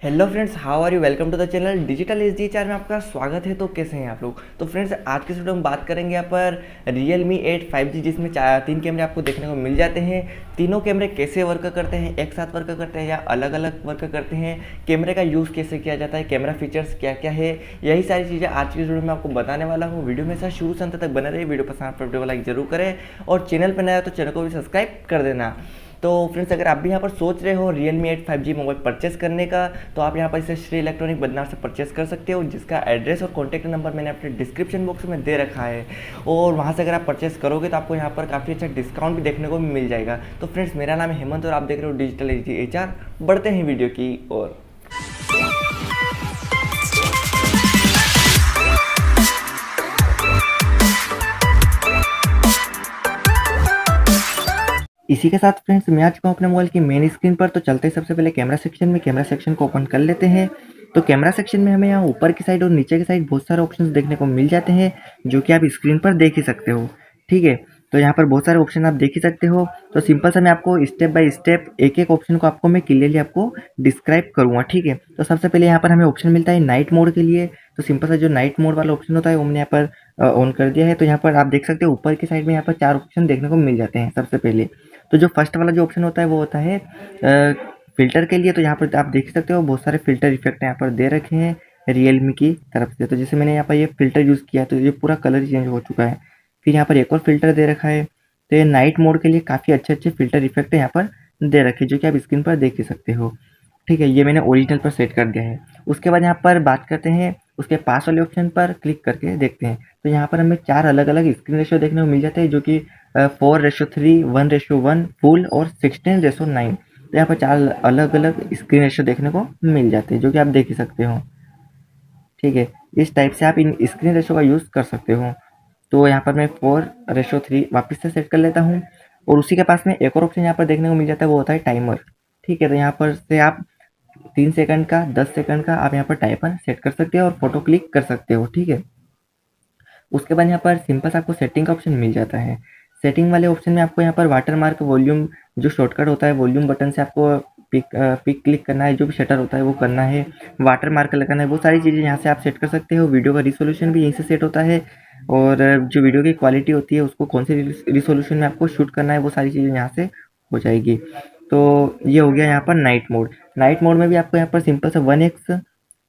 Hello friends, how are you. Welcome to the channel digital SDHR में आपका स्वागत है। तो कैसे हैं आप लोग। तो फ्रेंड्स, आज के वीडियो में बात करेंगे यहाँ पर realme 8 5G, जिसमें तीन कैमरे आपको देखने को मिल जाते हैं। तीनों कैमरे कैसे वर्क करते हैं, एक साथ वर्क करते हैं या अलग अलग वर्क करते हैं, कैमरे का यूज़ कैसे किया जाता है, कैमरा फीचर्स क्या क्या है, यही सारी चीज़ें आज की वीडियो में आपको बताने वाला हूँ। वीडियो में शुरू से अंत तक बने रहिए। वीडियो पसंद आप वीडियो को लाइक जरूर करें और चैनल पर नया है तो चैनल को भी सब्सक्राइब कर देना। तो फ्रेंड्स, अगर आप भी यहाँ पर सोच रहे हो realme 8 5G मोबाइल परचेस करने का, तो आप यहाँ पर इसे श्री इलेक्ट्रॉनिक बदनावर से परचेस कर सकते हो, जिसका एड्रेस और कॉन्टैक्ट नंबर मैंने अपने डिस्क्रिप्शन बॉक्स में दे रखा है। और वहाँ से अगर आप परचेस करोगे तो आपको यहाँ पर काफ़ी अच्छा डिस्काउंट भी देखने को मिल जाएगा। तो फ्रेंड्स, मेरा नाम है हेमंत और आप देख रहे हो डिजिटल SDHR। बढ़ते हैं वीडियो की ओर। इसी के साथ फ्रेंड्स, मैं आ चुका हूँ अपने मोबाइल की मेन स्क्रीन पर। तो चलते हैं सबसे पहले कैमरा सेक्शन में। कैमरा सेक्शन को ओपन कर लेते हैं। तो कैमरा सेक्शन में हमें यहाँ ऊपर की साइड और नीचे की साइड बहुत सारे ऑप्शंस देखने को मिल जाते हैं, जो कि आप स्क्रीन पर देख ही सकते हो। ठीक है, तो यहाँ पर बहुत सारे ऑप्शन आप देख ही सकते हो। तो सिंपल सा मैं आपको स्टेप बाय स्टेप एक एक ऑप्शन को आपको मैं क्लियरली आपको डिस्क्राइब करूँगा। ठीक है, तो सबसे पहले यहाँ पर हमें ऑप्शन मिलता है नाइट मोड के लिए। तो सिंपल सा जो नाइट मोड वाला ऑप्शन होता है वो मैंने यहाँ पर ऑन कर दिया है। तो यहाँ पर आप देख सकते हो ऊपर की साइड में यहाँ पर 4 ऑप्शन देखने को मिल जाते हैं। सबसे पहले तो जो फर्स्ट वाला जो ऑप्शन होता है वो होता है फ़िल्टर के लिए। तो यहाँ पर आप देख सकते हो बहुत सारे फ़िल्टर इफेक्ट यहाँ पर दे रखे हैं रियलमी की तरफ से। तो जैसे मैंने यहाँ पर ये फ़िल्टर यूज़ किया तो ये पूरा कलर ही चेंज हो चुका है। फिर यहाँ पर एक और फ़िल्टर दे रखा है। तो ये नाइट मोड के लिए काफ़ी अच्छे फ़िल्टर इफेक्ट यहाँ पर दे रखे हैं, जो कि आप स्क्रीन पर देख ही सकते हो। ठीक है, ये मैंने ओरिजिनल पर सेट कर दिया है। उसके बाद यहाँ पर बात करते हैं, उसके पास वाले ऑप्शन पर क्लिक करके देखते हैं। तो यहाँ पर हमें 4 अलग अलग स्क्रीन रेशियो देखने को मिल जाते हैं, जो कि 4:3, 1:1 फुल और 16:9। तो यहाँ पर 4 अलग अलग स्क्रीन रेशियो देखने को मिल जाते हैं, जो कि आप देख ही सकते हो। ठीक है, इस टाइप से आप इन स्क्रीन रेशियो का यूज़ कर सकते हो। तो यहाँ पर मैं 4:3 वापस से सेट कर लेता हूँ। और उसी के पास में एक और ऑप्शन यहाँ पर देखने को मिल जाता है, वो होता है टाइमर। ठीक है, तो यहाँ पर से आप 3 सेकंड का, 10 सेकंड का आप यहाँ पर टाइमर सेट कर सकते हो और फोटो क्लिक कर सकते हो। ठीक है, उसके बाद यहाँ पर सिंपल सा आपको सेटिंग का ऑप्शन मिल जाता है। सेटिंग वाले ऑप्शन में आपको यहाँ पर वाटर मार्क वॉल्यूम जो शॉर्टकट होता है, वॉल्यूम बटन से आपको पिक क्लिक करना है, जो भी शटर होता है वो करना है, वाटर मार्क लगाना है, वो सारी चीज़ें यहाँ से आप सेट कर सकते हो। वीडियो का रिसोल्यूशन भी यहीं से सेट होता है, और जो वीडियो की क्वालिटी होती है उसको कौन से रिसोल्यूशन में आपको शूट करना है, वो सारी चीज़ें यहाँ से हो जाएगी। तो ये हो गया यहाँ पर नाइट मोड। नाइट मोड में भी आपको यहाँ पर सिंपल से 1x,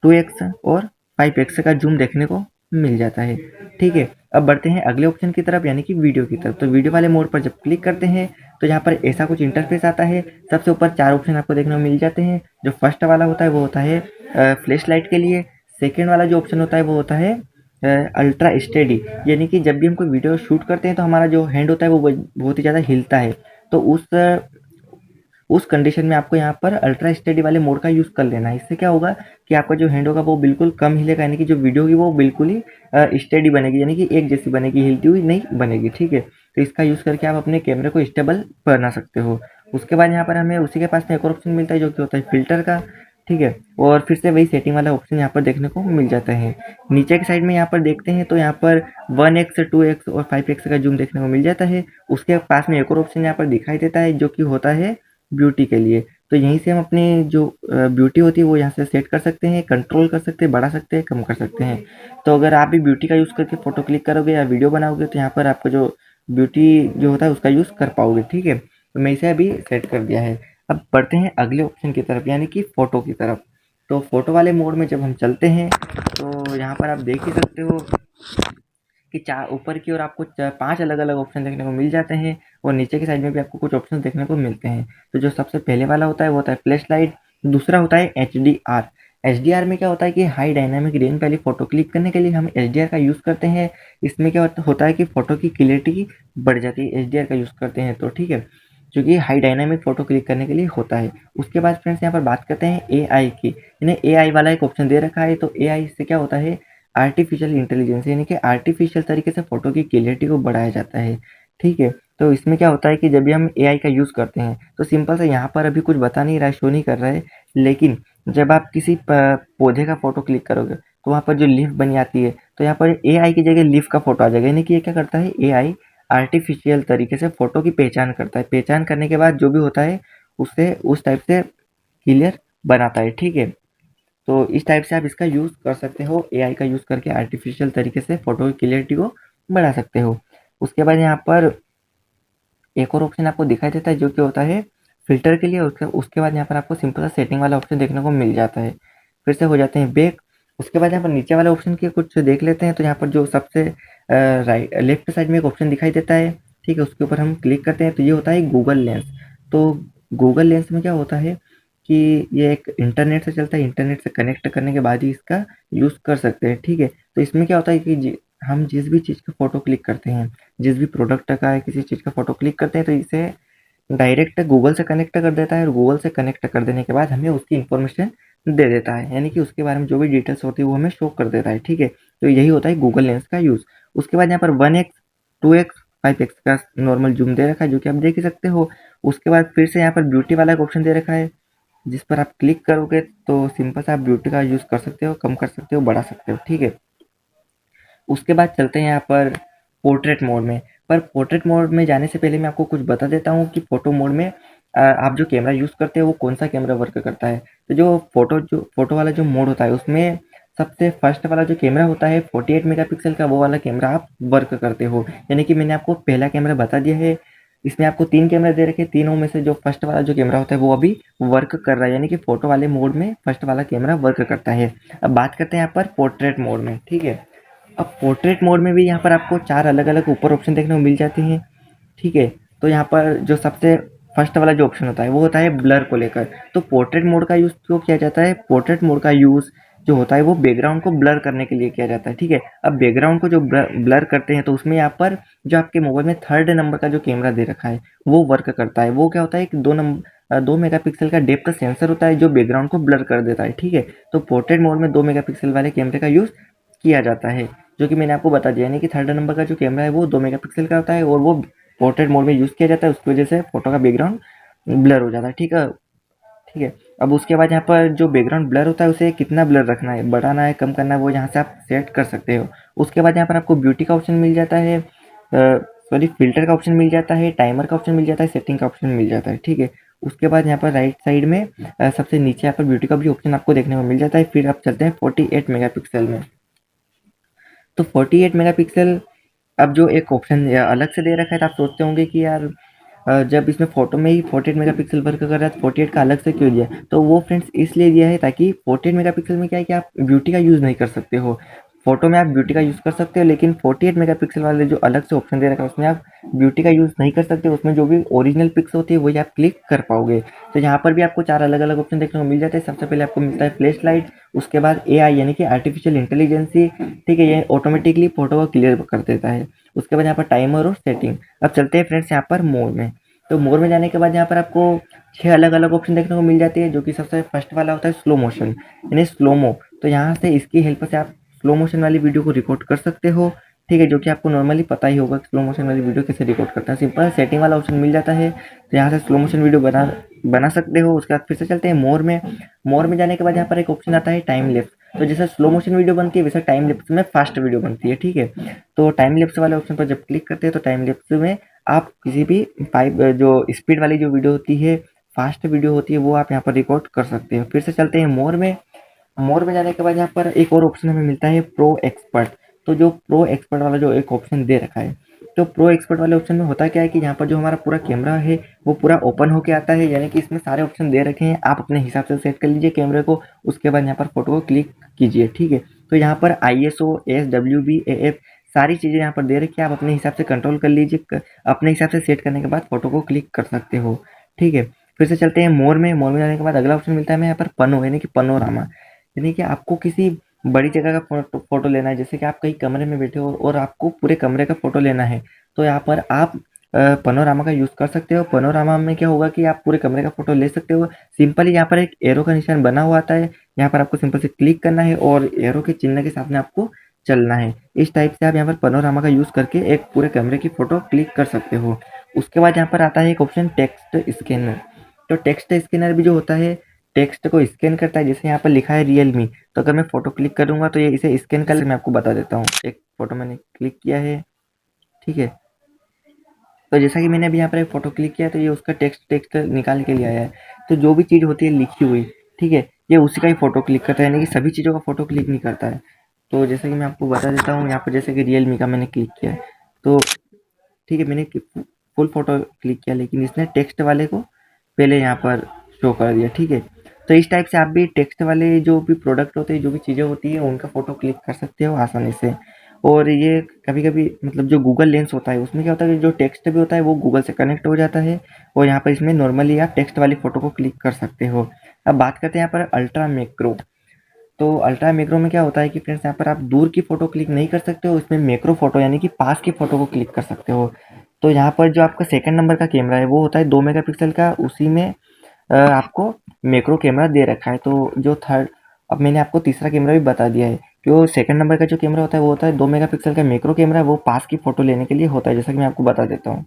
2x और 5x का जूम देखने को मिल जाता है। ठीक है, अब बढ़ते हैं अगले ऑप्शन की तरफ, यानी कि वीडियो की तरफ। तो वीडियो वाले मोड पर जब क्लिक करते हैं तो यहाँ पर ऐसा कुछ इंटरफेस आता है। सबसे ऊपर 4 ऑप्शन आपको देखने को मिल जाते हैं। जो फर्स्ट वाला होता है वो होता है फ्लैश लाइट के लिए। सेकेंड वाला जो ऑप्शन होता है वो होता है अल्ट्रा स्टेडी, यानी कि जब भी हम कोई वीडियो शूट करते हैं तो हमारा जो हैंड होता है वो बहुत ही ज़्यादा हिलता है। तो उस कंडीशन में आपको यहाँ पर अल्ट्रा स्टेडी वाले मोड का यूज़ कर लेना है। इससे क्या होगा कि आपका जो हैंड होगा वो बिल्कुल कम हिलेगा, यानी कि जो वीडियो होगी वो बिल्कुल ही स्टेडी बनेगी, यानी कि एक जैसी बनेगी, हिलती हुई नहीं बनेगी। ठीक है, तो इसका यूज़ करके आप अपने कैमरे को स्टेबल बना सकते हो। उसके बाद यहाँ पर हमें उसी के पास में एक और ऑप्शन मिलता है, जो कि होता है फ़िल्टर का। ठीक है, और फिर से वही सेटिंग वाला ऑप्शन यहाँ पर देखने को मिल जाता है। नीचे की साइड में यहाँ पर देखते हैं तो यहाँ पर 1x, 2x और 5x का जूम देखने को मिल जाता है। उसके पास में एक और ऑप्शन यहाँ पर दिखाई देता है, जो कि होता है ब्यूटी के लिए। तो यहीं से हम अपनी जो ब्यूटी होती है वो यहाँ से सेट कर सकते हैं, कंट्रोल कर सकते हैं, बढ़ा सकते हैं, कम कर सकते हैं। तो अगर आप भी ब्यूटी का यूज़ करके फ़ोटो क्लिक करोगे या वीडियो बनाओगे तो यहाँ पर आपको जो ब्यूटी जो होता है उसका यूज़ कर पाओगे। ठीक है, तो मैं इसे अभी सेट कर दिया है। अब बढ़ते हैं अगले ऑप्शन की तरफ, यानी कि फ़ोटो की तरफ। तो फ़ोटो वाले मोड में जब हम चलते हैं तो यहाँ पर आप देख ही सकते हो कि 4 ऊपर की ओर आपको 5 अलग अलग ऑप्शन देखने को मिल जाते हैं, और नीचे की साइड में भी आपको कुछ ऑप्शन देखने को मिलते हैं। तो जो सबसे पहले वाला होता है वो होता है फ्लैश लाइट। दूसरा होता है HDR। HDR में क्या होता है कि हाई डायनामिक रेंज वाली फ़ोटो क्लिक करने के लिए हम HDR का यूज़ करते हैं। इसमें क्या होता है कि फ़ोटो की क्लियरिटी बढ़ जाती है HDR का यूज़ करते हैं तो। ठीक है, क्योंकि हाई डायनामिक फ़ोटो क्लिक करने के लिए होता है। उसके बाद फ्रेंड्स यहाँ पर बात करते हैं AI की। इन्हें AI वाला एक ऑप्शन दे रखा है। तो AI से क्या होता है, आर्टिफिशियल इंटेलिजेंस, यानी कि आर्टिफिशियल तरीके से फ़ोटो की क्लियरिटी को बढ़ाया जाता है। ठीक है, तो इसमें क्या होता है कि जब भी हम AI का यूज़ करते हैं तो सिंपल से यहाँ पर अभी कुछ बता नहीं रहा है, शो नहीं कर रहा है, लेकिन जब आप किसी पौधे का फ़ोटो क्लिक करोगे तो वहाँ पर जो लीफ बनी आती है, तो यहाँ पर AI की जगह लीफ का फ़ोटो आ जाएगा। यानी कि ये क्या करता है, AI आर्टिफिशियल तरीके से फ़ोटो की पहचान करता है। पहचान करने के बाद जो भी होता है उससे उस टाइप से क्लियर बनाता है। ठीक है, तो इस टाइप से आप इसका यूज़ कर सकते हो, एआई का यूज़ करके आर्टिफिशियल तरीके से फ़ोटो की क्लियरिटी को बढ़ा सकते हो। उसके बाद यहाँ पर एक और ऑप्शन आपको दिखाई देता है जो कि होता है फ़िल्टर के लिए। उसके बाद यहाँ पर आपको सिंपल सा सेटिंग वाला ऑप्शन देखने को मिल जाता है। फिर से हो जाते हैं बैक। उसके बाद यहाँ पर नीचे वाले ऑप्शन के कुछ देख लेते हैं। तो यहाँ पर जो सबसे लेफ्ट साइड में एक ऑप्शन दिखाई देता है, ठीक है, उसके ऊपर हम क्लिक करते हैं तो ये होता है गूगल लेंस। तो गूगल लेंस में क्या होता है कि ये एक इंटरनेट से चलता है, इंटरनेट से कनेक्ट करने के बाद ही इसका यूज़ कर सकते हैं, ठीक है। तो इसमें क्या होता है कि हम जिस भी चीज़ का फ़ोटो क्लिक करते हैं, जिस भी प्रोडक्ट का या किसी चीज़ का फ़ोटो क्लिक करते हैं तो इसे डायरेक्ट गूगल से कनेक्ट कर देता है और गूगल से कनेक्ट कर देने के बाद हमें उसकी इन्फॉर्मेशन दे देता है, यानी कि उसके बारे में जो भी डिटेल्स होती है वो हमें शो कर देता है, ठीक है। तो यही होता है गूगल लेंस का यूज़। उसके बाद यहाँ पर 1x 2x 5x का नॉर्मल जूम दे रखा है जो कि आप देख ही सकते हो। उसके बाद फिर से यहाँ पर ब्यूटी वाला एक ऑप्शन दे रखा है जिस पर आप क्लिक करोगे तो सिंपल सा आप ब्यूटी का यूज़ कर सकते हो, कम कर सकते हो, बढ़ा सकते हो, ठीक है। उसके बाद चलते हैं यहाँ पर पोर्ट्रेट मोड में। पर पोर्ट्रेट मोड में जाने से पहले मैं आपको कुछ बता देता हूँ कि फ़ोटो मोड में आप जो कैमरा यूज़ करते हो वो कौन सा कैमरा वर्क करता है। तो जो फ़ोटो वाला जो मोड होता है उसमें सबसे फर्स्ट वाला जो कैमरा होता है 48 मेगापिक्सल का, वो वाला कैमरा आप वर्क करते हो। यानी कि मैंने आपको पहला कैमरा बता दिया है। इसमें आपको 3 कैमरा दे रखे हैं, तीनों में से जो फर्स्ट वाला जो कैमरा होता है वो अभी वर्क कर रहा है, यानी कि फ़ोटो वाले मोड में फर्स्ट वाला कैमरा वर्क करता है। अब बात करते हैं यहाँ पर पोर्ट्रेट मोड में, ठीक है। अब पोर्ट्रेट मोड में भी यहाँ पर आपको 4 अलग-अलग ऊपर ऑप्शन देखने को मिल जाते हैं, ठीक है। तो यहाँ पर जो सबसे फर्स्ट वाला जो ऑप्शन होता है वो होता है ब्लर को लेकर। तो पोर्ट्रेट मोड का यूज़ क्यों किया जाता है? पोर्ट्रेट मोड का यूज़ जो होता है वो बैकग्राउंड को ब्लर करने के लिए किया जाता है, ठीक है। अब बैकग्राउंड को जो ब्लर करते हैं तो उसमें यहाँ पर जो आपके मोबाइल में थर्ड नंबर का जो कैमरा दे रखा है वो वर्क करता है। वो क्या होता है कि 2 मेगापिक्सल का डेप्थ सेंसर होता है जो बैकग्राउंड को ब्लर कर देता है, ठीक है। तो पोर्ट्रेट मोड में 2 मेगापिक्सल वाले कैमरे का यूज़ किया जाता है, जो कि मैंने आपको बता दिया, यानी कि थर्ड नंबर का जो कैमरा है वो 2 मेगापिक्सल का होता है और वो पोर्ट्रेट मोड में यूज़ किया जाता है। उसकी वजह से फ़ोटो का बैकग्राउंड ब्लर हो जाता है, ठीक है, ठीक है। अब उसके बाद यहाँ पर जो बैकग्राउंड ब्लर होता है उसे कितना ब्लर रखना है, बढ़ाना है, कम करना है, वो यहाँ से आप सेट कर सकते हो। उसके बाद यहाँ पर आपको ब्यूटी का ऑप्शन मिल जाता है, सॉरी फ़िल्टर का ऑप्शन मिल जाता है, टाइमर का ऑप्शन मिल जाता है, सेटिंग का ऑप्शन मिल जाता है, ठीक है। उसके बाद यहाँ पर राइट साइड में सबसे नीचे यहाँ पर ब्यूटी का भी ऑप्शन आपको देखने को मिल जाता है। फिर आप चलते हैं 48 मेगापिक्सल में। तो 48 मेगापिक्सल अब जो एक ऑप्शन अलग से दे रखा है तो आप सोचते होंगे कि यार जब इसमें फ़ोटो में ही 48 मेगापिक्सल वर्क कर रहा है तो 48 का अलग से क्यों दिया? तो वो फ्रेंड्स इसलिए दिया है ताकि 48 मेगापिक्सल में क्या है कि आप ब्यूटी का यूज़ नहीं कर सकते हो। फ़ोटो में आप ब्यूटी का यूज़ कर सकते हो, लेकिन 48 मेगापिक्सल वाले जो अलग से ऑप्शन दे रखा है उसमें आप ब्यूटी का यूज़ नहीं कर सकते। उसमें जो भी ओरिजिनल पिक्स होती है वही आप क्लिक कर पाओगे। तो यहाँ पर भी आपको 4 अलग-अलग ऑप्शन देखने को मिल जाते हैं। सबसे पहले आपको मिलता है फ्लैश लाइट, उसके बाद एआई यानी कि आर्टिफिशियल इंटेलिजेंसी, ठीक है, ये ऑटोमेटिकली फ़ोटो को क्लियर कर देता है। उसके बाद यहाँ पर टाइमर और सेटिंग। अब चलते हैं फ्रेंड्स यहाँ पर मोर में। तो मोर में जाने के बाद यहाँ पर आपको 6 अलग-अलग ऑप्शन देखने को मिल जाती है, जो कि सबसे फर्स्ट वाला होता है स्लो मोशन यानी स्लोमो। तो यहाँ से इसकी हेल्प से आप स्लो मोशन वाली वीडियो को रिकॉर्ड कर सकते हो, ठीक है, जो कि आपको नॉर्मली पता ही होगा कि स्लो मोशन वाली वीडियो कैसे रिकॉर्ड करता है। सिंपल सेटिंग वाला ऑप्शन मिल जाता है, तो यहाँ से स्लो मोशन वीडियो बना सकते हो। उसके बाद फिर से चलते हैं मोर में। मोर में जाने के बाद यहाँ पर एक ऑप्शन आता है टाइम लैप्स। तो जैसे स्लो मोशन वीडियो बनती है वैसे टाइम लैप्स में फास्ट वीडियो बनती है, ठीक है। तो टाइम लैप्स वाले ऑप्शन पर जब क्लिक करते हैं तो टाइम लैप्स में आप किसी भी जो स्पीड वाली जो वीडियो होती है, फास्ट वीडियो होती है, वो आप यहाँ पर रिकॉर्ड कर सकते हो। फिर से चलते हैं मोर में। मोर में जाने के बाद यहाँ पर एक और ऑप्शन हमें मिलता है प्रो एक्सपर्ट। तो जो प्रो एक्सपर्ट वाला जो एक ऑप्शन दे रखा है, तो प्रो एक्सपर्ट वाले ऑप्शन में होता क्या है कि यहाँ पर जो हमारा पूरा कैमरा है वो पूरा ओपन होके आता है, यानी कि इसमें सारे ऑप्शन दे रखे हैं। आप अपने हिसाब से सेट कर लीजिए कैमरे को, उसके बाद यहाँ पर फोटो को क्लिक कीजिए, ठीक है। तो यहाँ पर ISO SWB AF सारी चीज़ें यहाँ पर दे रखी है। आप अपने हिसाब से कंट्रोल कर लीजिए, अपने हिसाब से सेट करने के बाद फोटो को क्लिक कर सकते हो, ठीक है। फिर से चलते हैं मोर में। मोर में जाने के बाद अगला ऑप्शन मिलता है हमें यहाँ पर पनो यानी कि पनोरामा, यानी कि आपको किसी बड़ी जगह का फ़ोटो लेना है, जैसे कि आप कहीं कमरे में बैठे हो और आपको पूरे कमरे का फ़ोटो लेना है, तो यहाँ पर आप पनोरामा का यूज़ कर सकते हो। पनोरामा में क्या होगा कि आप पूरे कमरे का फ़ोटो ले सकते हो। सिंपली यहाँ पर एक एरो का निशान बना हुआ आता है, यहाँ पर आपको सिंपल से क्लिक करना है और एरो के चिन्ह के साथ में आपको चलना है। इस टाइप से आप यहाँ पर पनोरामा का यूज़ करके एक पूरे कमरे की फ़ोटो क्लिक कर सकते हो। उसके बाद यहाँ पर आता है एक ऑप्शन टेक्स्ट स्कैनर। तो टेक्स्ट स्कैनर भी जो होता है टेक्स्ट को स्कैन करता है, जैसे यहाँ पर लिखा है रियलमी, तो अगर मैं फ़ोटो क्लिक करूँगा तो ये इसे स्कैन कर, मैं आपको बता देता हूँ। एक फ़ोटो मैंने क्लिक किया है, ठीक है। तो जैसा कि मैंने अभी यहाँ पर एक फ़ोटो क्लिक किया तो ये उसका टेक्स्ट निकाल के ले आया है। तो जो भी चीज़ होती है लिखी हुई, ठीक है, ये उसी का ही फ़ोटो क्लिक करता है, यानी कि सभी चीज़ों का फ़ोटो क्लिक नहीं करता है। तो जैसे कि मैं आपको बता देता हूँ, यहाँ पर जैसे कि रियलमी का मैंने क्लिक किया है, तो ठीक है, मैंने फुल फ़ोटो क्लिक किया, लेकिन इसने टेक्स्ट वाले को पहले यहाँ पर शो कर दिया। ठीक है, तो इस टाइप से आप भी टेक्स्ट वाले जो भी प्रोडक्ट होते हैं, जो भी चीज़ें होती हैं, उनका फ़ोटो क्लिक कर सकते हो आसानी से। और ये कभी-कभी मतलब जो गूगल लेंस होता है, उसमें क्या होता है कि जो टेक्स्ट भी होता है वो गूगल से कनेक्ट हो जाता है, और यहाँ पर इसमें नॉर्मली आप टेक्स्ट वाली फ़ोटो को क्लिक कर सकते हो। अब बात करते हैं यहाँ पर अल्ट्रा मैक्रो। तो अल्ट्रा मैक्रो में क्या होता है कि फ्रेंड्स, यहाँ पर आप दूर की फ़ोटो क्लिक नहीं कर सकते हो, इसमें मैक्रो फ़ोटो यानी कि पास की फ़ोटो को क्लिक कर सकते हो। तो यहाँ पर जो आपका सेकंड नंबर का कैमरा है वो होता है 2 मेगापिक्सल का, उसी में आपको मैक्रो कैमरा दे रखा है। तो जो थर्ड, अब मैंने आपको तीसरा कैमरा भी बता दिया है कि वो सेकंड नंबर का जो कैमरा होता है वो होता है 2 मेगापिक्सल का मैक्रो कैमरा, वो पास की फ़ोटो लेने के लिए होता है, जैसा कि मैं आपको बता देता हूँ।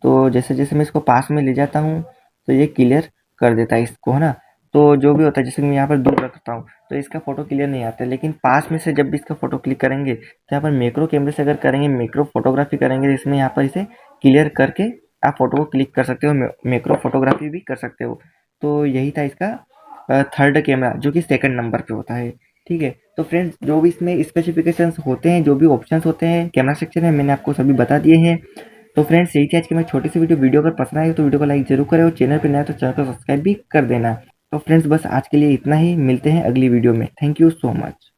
तो जैसे-जैसे मैं इसको पास में ले जाता हूँ, तो ये क्लियर कर देता है इसको, है ना? तो जो भी होता है, जैसे कि मैं यहाँ पर दूर रखता हूँ, तो इसका फ़ोटो क्लियर नहीं आता है, लेकिन पास में से जब भी इसका फ़ोटो क्लिक करेंगे, तो यहाँ पर मैक्रो कैमरे से अगर करेंगे, मैक्रो फ़ोटोग्राफ़ी करेंगे, तो इसमें यहाँ पर इसे क्लियर करके आप फ़ोटो को क्लिक कर सकते हो, मैक्रो फ़ोटोग्राफ़ी भी कर सकते हो। तो यही था इसका थर्ड कैमरा, जो कि सेकंड नंबर पे होता है। ठीक है, तो फ्रेंड्स, जो भी इसमें स्पेसिफिकेशंस होते हैं, जो भी ऑप्शंस होते हैं कैमरा सेक्शन में, मैंने आपको सभी बता दिए हैं। तो फ्रेंड्स, यही थी आज की मेरी छोटी सी वीडियो अगर पसंद आए तो वीडियो को लाइक जरूर करें, और चैनल पर नया तो चैनल को सब्सक्राइब भी कर देना। तो फ्रेंड्स, बस आज के लिए इतना ही, मिलते हैं अगली वीडियो में। Thank you so much.